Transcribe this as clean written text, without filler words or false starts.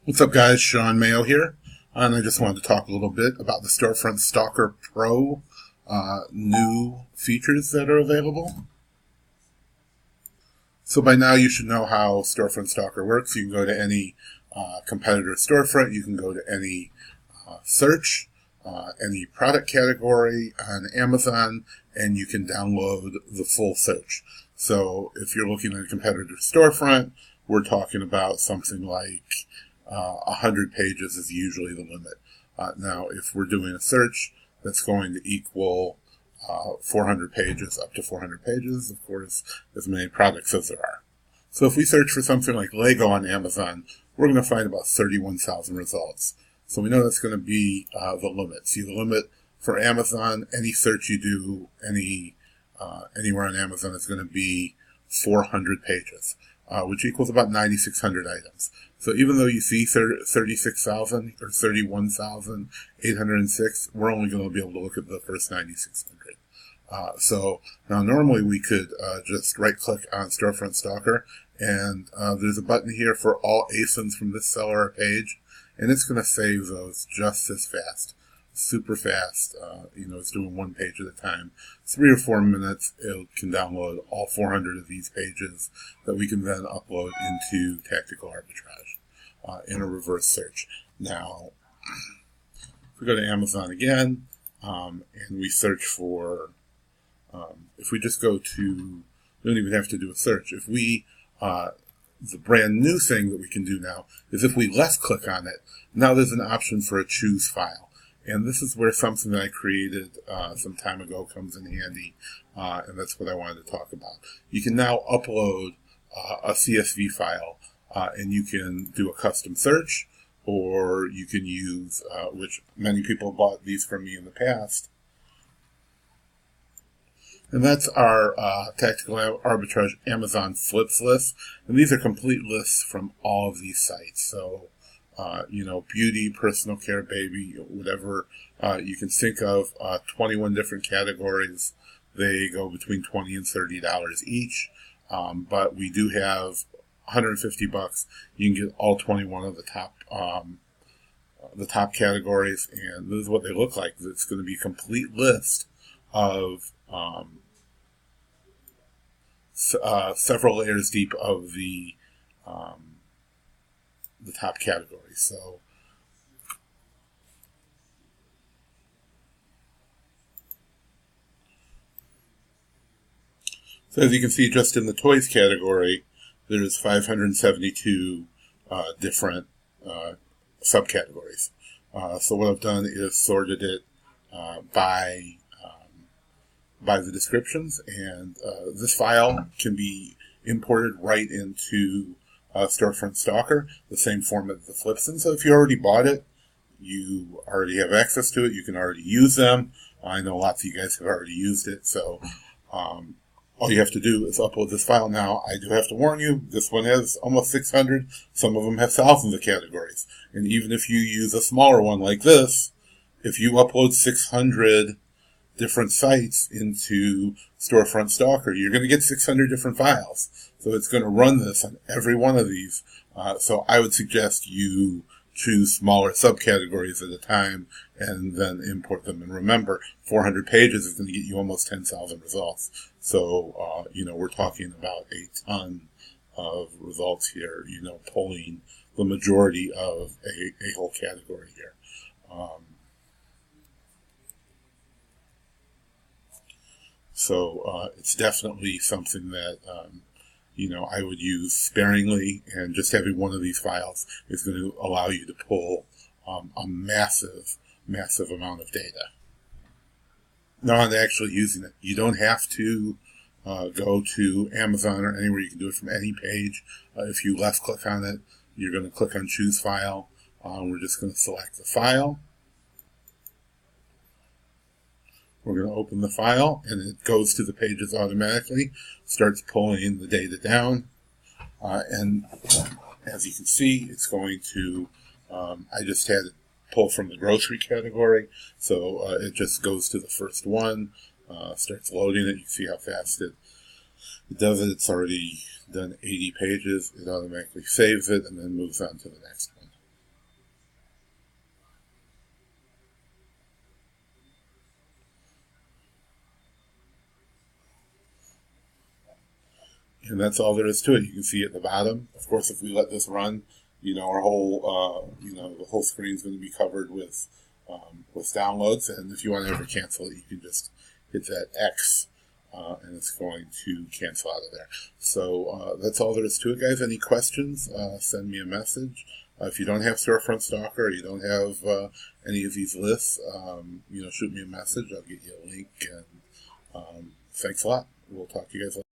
What's up, guys? Shawn Mayo here, and I just wanted to talk a little bit about the Storefront Stalker Pro new features that are available. So by now you should know how Storefront Stalker works. You can go to any competitor storefront, you can go to any search, any product category on Amazon, and you can download the full search. So if you're looking at a competitor storefront, we're talking about something like 100 pages is usually the limit. Now, if we're doing a search that's going to equal 400 pages, up to 400 pages, of course, as many products as there are. So if we search for something like Lego on Amazon, we're going to find about 31,000 results. So we know that's going to be the limit. See, the limit for Amazon, any search you do anywhere on Amazon is going to be 400 pages, which equals about 9,600 items. So even though you see 36,000 or 31,806, we're only going to be able to look at the first 9,600. So now normally we could just right-click on Storefront Stalker, and there's a button here for all ASINs from this seller or page, and it's going to save those just as fast. Super fast. It's doing one page at a time. 3 or 4 minutes, it can download all 400 of these pages that we can then upload into Tactical Arbitrage in a reverse search. Now, if we go to Amazon again, and we search for, if we just go to, we don't even have to do a search. If we, the brand new thing that we can do now is if we left click on it, now there's an option for a choose file. And this is where something that I created some time ago comes in handy, and that's what I wanted to talk about. You can now upload a CSV file, and you can do a custom search, or you can use, which many people have bought these from me in the past, and that's our Tactical Arbitrage Amazon Flips list. And these are complete lists from all of these sites. So beauty, personal care, baby, whatever you can think of, 21 different categories. They go between $20 and $30 each, but we do have $150. You can get all 21 of the top categories, and this is what they look like. It's going to be a complete list of several layers deep of the top categories. So as you can see, just in the toys category, there's 572 different subcategories. So what I've done is sorted it by the descriptions, and this file can be imported right into Storefront Stalker, the same format that the flips in. So if you already bought it, you already have access to it, you can already use them. I know lots of you guys have already used it, so all you have to do is upload this file. Now, I do have to warn you, this one has almost 600. Some of them have thousands of categories. And even if you use a smaller one like this, if you upload 600 different sites into Storefront Stalker, you're going to get 600 different files. So it's going to run this on every one of these. So I would suggest you choose smaller subcategories at a time and then import them. And remember, 400 pages is going to get you almost 10,000 results. So, we're talking about a ton of results here, pulling the majority of a whole category here. So it's definitely something that, I would use sparingly, and just having one of these files is going to allow you to pull a massive amount of data. Now, on actually using it, you don't have to go to Amazon or anywhere. You can do it from any page. If you left click on it, you're going to click on Choose File. We're just going to select the file. We're going to open the file, and it goes to the pages automatically, starts pulling the data down, and as you can see, it's going to, I just had it pull from the grocery category, so it just goes to the first one, starts loading it. You can see how fast it does it. It's already done 80 pages. It automatically saves it and then moves on to the next one. And that's all there is to it. You can see at the bottom. Of course, if we let this run, our whole, the whole screen is going to be covered with downloads. And if you want to ever cancel it, you can just hit that X, and it's going to cancel out of there. So that's all there is to it, guys. Any questions? Send me a message. If you don't have Storefront Stalker, or you don't have any of these lists, shoot me a message. I'll get you a link. And thanks a lot. We'll talk to you guys later.